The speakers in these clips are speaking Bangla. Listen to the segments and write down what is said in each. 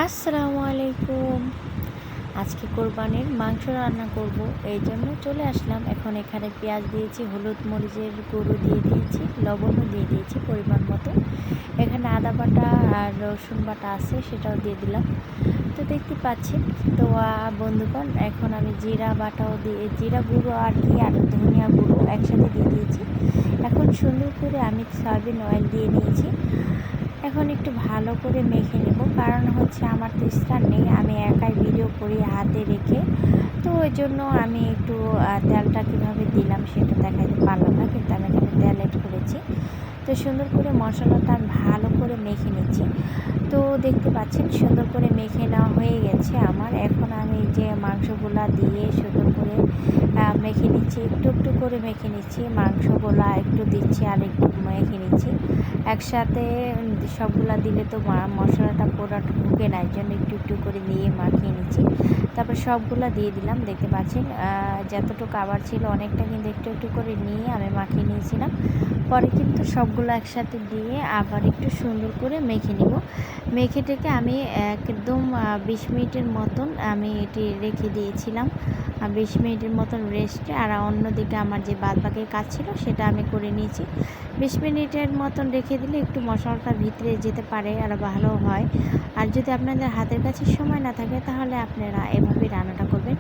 আসসালামু আলাইকুম। আজকে কোরবানির মাংস রান্না করব, এই জন্য চলে আসলাম। এখন এখানে পেঁয়াজ দিয়েছি, হলুদ মরিচের গুঁড়ো দিয়ে দিয়েছি, লবণও দিয়ে দিয়েছি পরিমাণ মতো। এখানে আদা বাটা আর রসুন বাটা আছে, সেটাও দিয়ে দিলাম। তো দেখতে পাচ্ছেন তো বন্ধুগণ, এখন আমি জিরা বাটাও দিয়ে, জিরা গুঁড়ো আর ধনিয়া গুঁড়ো একসাথে দিয়ে দিয়েছি। এখন সুন্দর করে আমি সয়াবিন অয়েল দিয়ে নিয়েছি। এখন একটু ভালো করে মেখে নেব, কারণ হচ্ছে আমার তো স্টার নেই, আমি একাই ভিডিও করি হাতে রেখে। তো ওই জন্য আমি একটু তেলটা কীভাবে দিলাম সেটা দেখাতে পারলাম না, কিন্তু আমি এখানে তেল এড করেছি। তো সুন্দর করে মশলাটা আমি ভালো করে মেখে নিচ্ছি। তো দেখতে পাচ্ছেন সুন্দর করে মেখে নেওয়া হয়ে গেছে আমার। এখন আমি যে মাংসগুলা দিয়ে সুন্দর করে মেখে নিচ্ছি, একটু একটু করে মেখে নিচ্ছি। মাংসগুলা একটু দিচ্ছি আর একটু মেখে নিচ্ছি একসাথে। সবগুলা দিলে তো মশলাটা পুরোটা ঢুকে না, এই জন্য একটু একটু করে দিয়ে মাখিয়ে নিচ্ছি। তারপর সবগুলা দিয়ে দিলাম। দেখতে পাচ্ছেন যতটুকু আবার ছিল অনেকটা, কিন্তু একটু একটু করে নিয়ে আমি মাখিয়ে নিয়েছিলাম। পরে কিন্তু সবগুলো একসাথে দিয়ে আবার একটু সুন্দর করে মেখে নিব। মেখে টেকে আমি একদম 20 মিনিটের মতন আমি এটি রেখে দিয়েছিলাম। 20 মিনিটের মতন রেস্টে, আর অন্যদিকে আমার যে বাদবাকি কাজ ছিল সেটা আমি করে নিয়েছি। 20 মিনিটের মতন রেখে দিলে একটু মশলাটা ভিতরে যেতে পারে আর ভালো হয়। আর যদি আপনাদের হাতের কাছে সময় না থাকে তাহলে আপনারা এভাবেই রান্নাটা করবেন।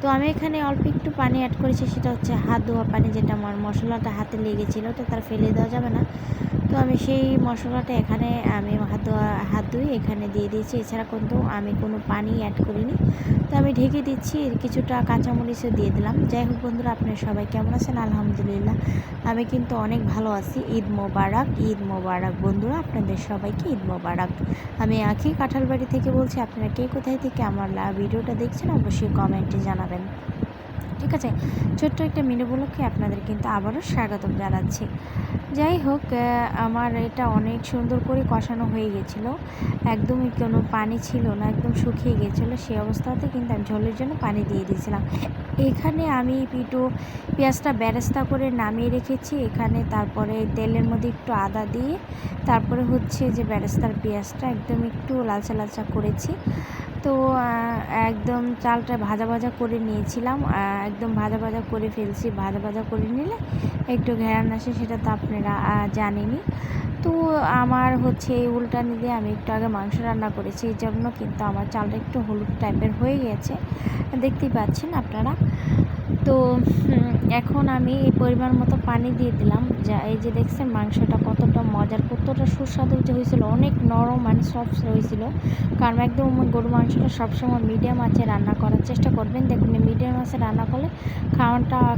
তো আমি এখানে অল্প একটু পানি অ্যাড করেছি, সেটা হচ্ছে হাত ধোয়া পানি, যেটা আমার মশলাটা হাতে লেগেছিলো, তো তার ফেলে দেওয়া যাবে না। তো আমি সেই মশলাটা এখানে আমি হাত ধুয়ে এখানে দিয়ে দিয়েছি। এছাড়া কিন্তু আমি কোনো পানি অ্যাড করিনি। তো আমি ঢেকে দিচ্ছি, কিছুটা কাঁচামরিচও দিয়ে দিলাম। যাই হোক বন্ধুরা, আপনারা সবাই কেমন আছেন? আলহামদুলিল্লাহ আমি কিন্তু অনেক ভালো আছি। ঈদ মোবারক, ঈদ মোবারক বন্ধুরা, আপনাদের সবাইকে ঈদ মোবারক। আমি আঁখি কাঁঠালবাড়ি থেকে বলছি। আপনারা কে কোথায় থেকে আমার ভিডিওটা দেখছেন অবশ্যই কমেন্টে জানাবেন। ঠিক আছে, ছোট্ট একটা মিনু ব্লগে আপনাদের কিন্তু আবারও স্বাগতম জানাচ্ছি। যাই হোক, আমার এটা অনেক সুন্দর করে কষানো হয়ে গেছিলো, একদমই কোনো পানি ছিল না, একদম শুকিয়ে গেছিলো। সেই অবস্থাতে কিন্তু আমি ঝোলের জন্য পানি দিয়ে দিয়েছিলাম। এখানে আমি পেঁয়াজটা বেরেস্তা করে নামিয়ে রেখেছি এখানে। তারপরে তেলের মধ্যে একটু আদা দিয়ে তারপরে হচ্ছে যে বেরেস্তার পেঁয়াজটা একদম একটু লালচা লালচা করেছি। তো একদম চালটা ভাজা ভাজা করে নিয়েছিলাম, একদম ভাজা ভাজা করে ফেলছি। ভাজা ভাজা করে নিলে একটু ঘ্রাণ আসে, সেটা তো আপনারা জানেনই। তো আমার হচ্ছে এই উল্টানি দিয়ে আমি একটু আগে মাংস রান্না করেছি, এই জন্য কিন্তু আমার চালটা একটু হলুদ টাইপের হয়ে গেছে, দেখতেই পাচ্ছেন আপনারা। তো এখন আমি এই পরিমাণ মতো পানি দিয়ে দিলাম। যা এই যে দেখছেন মাংসটা কতটা মজার, কতটা সুস্বাদু যে হয়েছিল, অনেক নরম মানে সফট হয়েছিল। কারণ একদম গরু মাংসটা সবসময় মিডিয়াম আঁচে রান্না করার চেষ্টা করবেন। দেখুন মিডিয়াম আঁচে রান্না করলে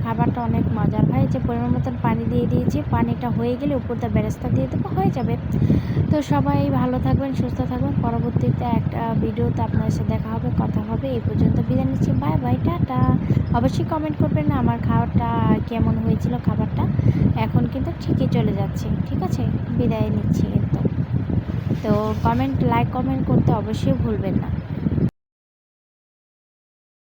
খাবারটা অনেক মজার হয়। যে পরিমাণ মতন পানি দিয়ে দিয়েছি, পানিটা হয়ে গেলে উপরটা বেরেস্তা দিয়ে দেবো, হয়ে যাবে। তো সবাই ভালো থাকবেন, সুস্থ থাকবেন। পরবর্তীতে একটা ভিডিওতে আপনার সাথে দেখা হবে, কথা হবে। এই পর্যন্ত বিদায় নিচ্ছি, বাই বাই, টাটা। অবশ্যই কমেন্ট করবেন না আমার খাবারটা কেমন হয়েছিল। খাবারটা এখন কিন্তু ঠিকই চলে যাচ্ছে। ঠিক আছে, বিদায় নিচ্ছি কিন্তু। তো লাইক কমেন্ট করতে অবশ্যই ভুলবেন না।